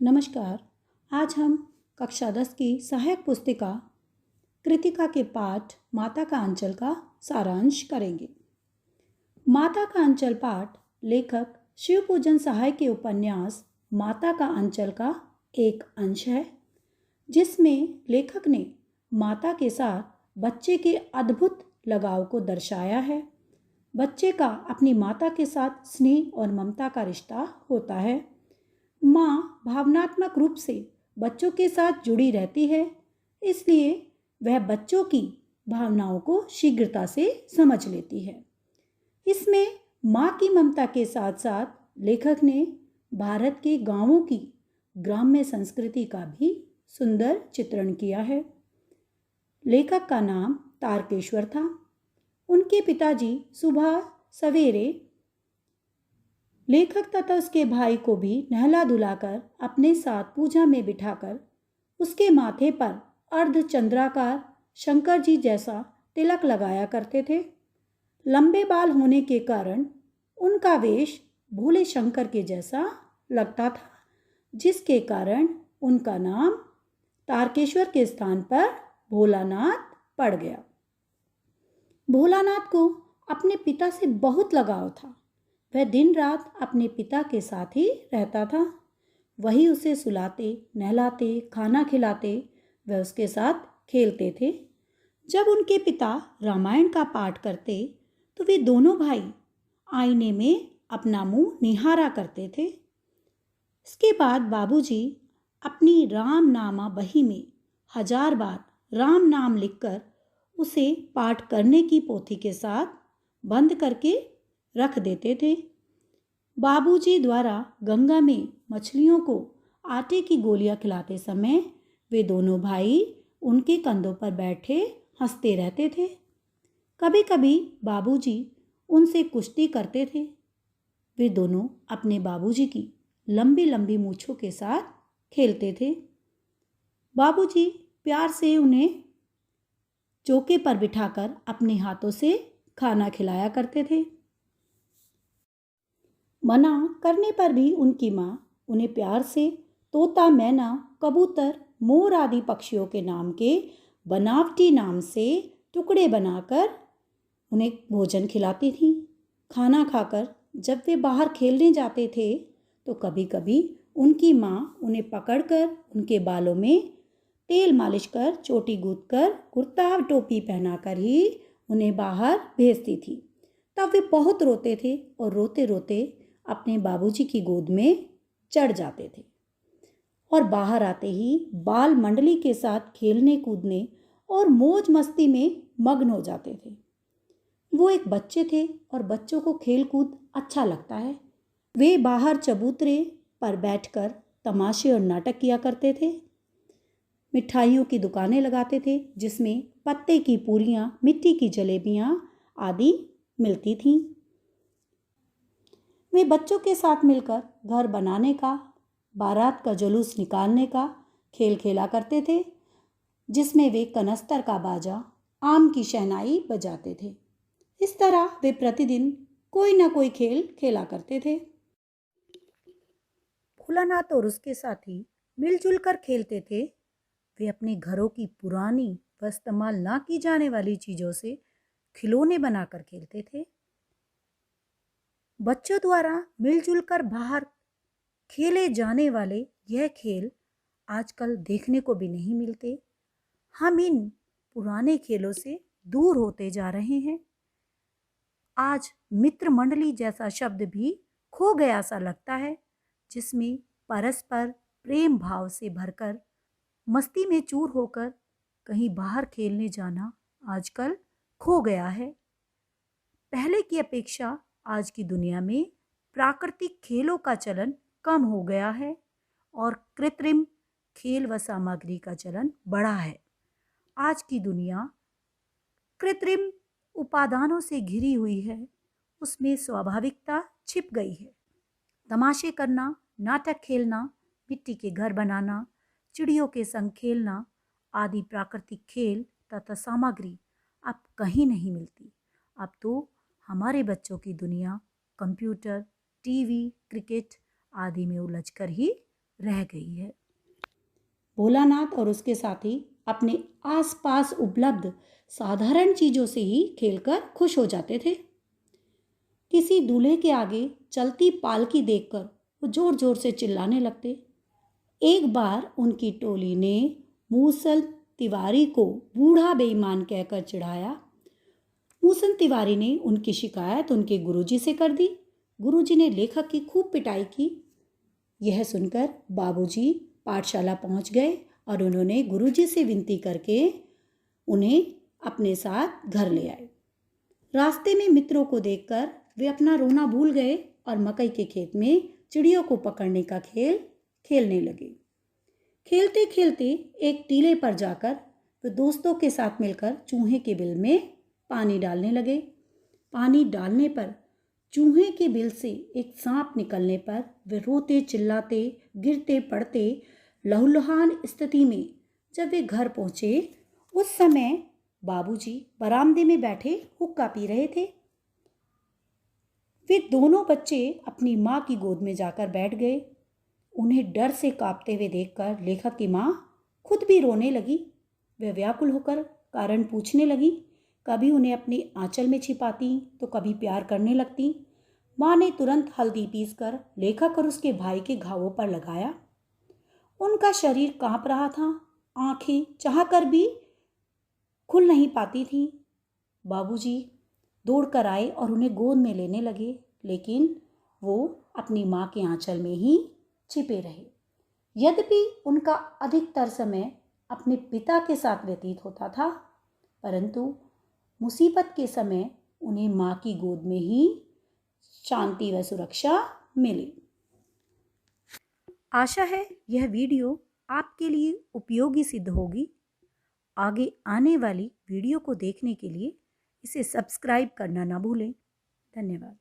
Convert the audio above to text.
नमस्कार। आज हम कक्षा 10 की सहायक पुस्तिका कृतिका के पाठ माता का अंचल का सारांश करेंगे। माता का अंचल पाठ लेखक शिव पूजन सहाय के उपन्यास माता का अंचल का एक अंश है, जिसमें लेखक ने माता के साथ बच्चे के अद्भुत लगाव को दर्शाया है। बच्चे का अपनी माता के साथ स्नेह और ममता का रिश्ता होता है। माँ भावनात्मक रूप से बच्चों के साथ जुड़ी रहती है, इसलिए वह बच्चों की भावनाओं को शीघ्रता से समझ लेती है। इसमें माँ की ममता के साथ साथ लेखक ने भारत के गांवों की ग्राम्य संस्कृति का भी सुंदर चित्रण किया है। लेखक का नाम तारकेश्वर था। उनके पिताजी सुबह सवेरे लेखक तथा उसके भाई को भी नहला धुलाकर अपने साथ पूजा में बिठाकर उसके माथे पर अर्धचंद्राकार शंकर जी जैसा तिलक लगाया करते थे। लंबे बाल होने के कारण उनका वेश भोले शंकर के जैसा लगता था, जिसके कारण उनका नाम तारकेश्वर के स्थान पर भोलानाथ पड़ गया। भोलानाथ को अपने पिता से बहुत लगाव था। वह दिन रात अपने पिता के साथ ही रहता था। वही उसे सुलाते, नहलाते, खाना खिलाते, वह उसके साथ खेलते थे। जब उनके पिता रामायण का पाठ करते तो वे दोनों भाई आईने में अपना मुंह निहारा करते थे। इसके बाद बाबूजी अपनी राम नामा बही में 1000 बार राम नाम लिखकर उसे पाठ करने की पोथी के साथ बंद करके रख देते थे। बाबूजी द्वारा गंगा में मछलियों को आटे की गोलियां खिलाते समय वे दोनों भाई उनके कंधों पर बैठे हंसते रहते थे। कभी कभी बाबूजी उनसे कुश्ती करते थे। वे दोनों अपने बाबूजी की लंबी लंबी मूंछों के साथ खेलते थे। बाबूजी प्यार से उन्हें चौके पर बिठाकर अपने हाथों से खाना खिलाया करते थे। मना करने पर भी उनकी माँ उन्हें प्यार से तोता, मैना, कबूतर, मोर आदि पक्षियों के नाम के बनावटी नाम से टुकड़े बनाकर उन्हें भोजन खिलाती थी। खाना खाकर जब वे बाहर खेलने जाते थे तो कभी कभी उनकी माँ उन्हें पकड़कर उनके बालों में तेल मालिश कर, चोटी गूंथ कर, कुर्ता टोपी पहनाकर ही उन्हें बाहर भेजती थी। तब वे बहुत रोते थे और रोते रोते अपने बाबूजी की गोद में चढ़ जाते थे और बाहर आते ही बाल मंडली के साथ खेलने कूदने और मौज मस्ती में मग्न हो जाते थे। वो एक बच्चे थे और बच्चों को खेल कूद अच्छा लगता है। वे बाहर चबूतरे पर बैठकर तमाशे और नाटक किया करते थे। मिठाइयों की दुकानें लगाते थे, जिसमें पत्ते की पूरियां, मिट्टी की जलेबियां आदि मिलती थीं। वे बच्चों के साथ मिलकर घर बनाने का, बारात का जुलूस निकालने का खेल खेला करते थे, जिसमें वे कनस्तर का बाजा, आम की शहनाई बजाते थे। इस तरह वे प्रतिदिन कोई ना कोई खेल खेला करते थे। भोलानाथ और उसके साथी मिलजुल कर खेलते थे। वे अपने घरों की पुरानी व इस्तेमाल ना की जाने वाली चीज़ों से खिलौने बनाकर खेलते थे। बच्चों द्वारा मिलजुल कर बाहर खेले जाने वाले यह खेल आजकल देखने को भी नहीं मिलते। हम इन पुराने खेलों से दूर होते जा रहे हैं। आज मित्र मंडली जैसा शब्द भी खो गया सा लगता है, जिसमें परस्पर प्रेम भाव से भरकर मस्ती में चूर होकर कहीं बाहर खेलने जाना आजकल खो गया है। पहले की अपेक्षा आज की दुनिया में प्राकृतिक खेलों का चलन कम हो गया है और कृत्रिम खेल व सामग्री का चलन बढ़ा है। आज की दुनिया कृत्रिम उपादानों से घिरी हुई है, उसमें स्वाभाविकता छिप गई है। तमाशे करना, नाटक खेलना, मिट्टी के घर बनाना, चिड़ियों के संग खेलना आदि प्राकृतिक खेल तथा सामग्री अब कहीं नहीं मिलती। अब तो हमारे बच्चों की दुनिया कंप्यूटर, टीवी, क्रिकेट आदि में उलझकर ही रह गई है। भोलानाथ और उसके साथी अपने आसपास उपलब्ध साधारण चीजों से ही खेलकर खुश हो जाते थे। किसी दूल्हे के आगे चलती पालकी देखकर वो जोर जोर से चिल्लाने लगते। एक बार उनकी टोली ने मूसल तिवारी को बूढ़ा बेईमान कहकर चिढ़ाया। मूसल तिवारी ने उनकी शिकायत उनके गुरुजी से कर दी। गुरुजी ने लेखक की खूब पिटाई की। यह सुनकर बाबूजी पाठशाला पहुंच गए और उन्होंने गुरुजी से विनती करके उन्हें अपने साथ घर ले आए। रास्ते में मित्रों को देखकर वे अपना रोना भूल गए और मकई के खेत में चिड़ियों को पकड़ने का खेल खेलने लगे। खेलते खेलते एक टीले पर जाकर वे दोस्तों के साथ मिलकर चूहे के बिल में पानी डालने लगे। पानी डालने पर चूहे के बिल से एक सांप निकलने पर वे रोते चिल्लाते गिरते पड़ते लहूलुहान स्थिति में जब वे घर पहुंचे उस समय बाबूजी बरामदे में बैठे हुक्का पी रहे थे। वे दोनों बच्चे अपनी माँ की गोद में जाकर बैठ गए। उन्हें डर से कांपते हुए देखकर लेखक की माँ खुद भी रोने लगी। वह व्याकुल होकर कारण पूछने लगी। कभी उन्हें अपनी आंचल में छिपाती तो कभी प्यार करने लगती। माँ ने तुरंत हल्दी पीसकर लेखक और उसके भाई के घावों पर लगाया। उनका शरीर कांप रहा था, आंखें चाहकर भी खुल नहीं पाती थीं। बाबूजी दौड़कर आए और उन्हें गोद में लेने लगे, लेकिन वो अपनी माँ के आंचल में ही छिपे रहे। यद्यपि उनका अधिकतर समय अपने पिता के साथ व्यतीत होता था, परंतु मुसीबत के समय उन्हें माँ की गोद में ही शांति व सुरक्षा मिली। आशा है यह वीडियो आपके लिए उपयोगी सिद्ध होगी। आगे आने वाली वीडियो को देखने के लिए इसे सब्सक्राइब करना ना भूलें। धन्यवाद।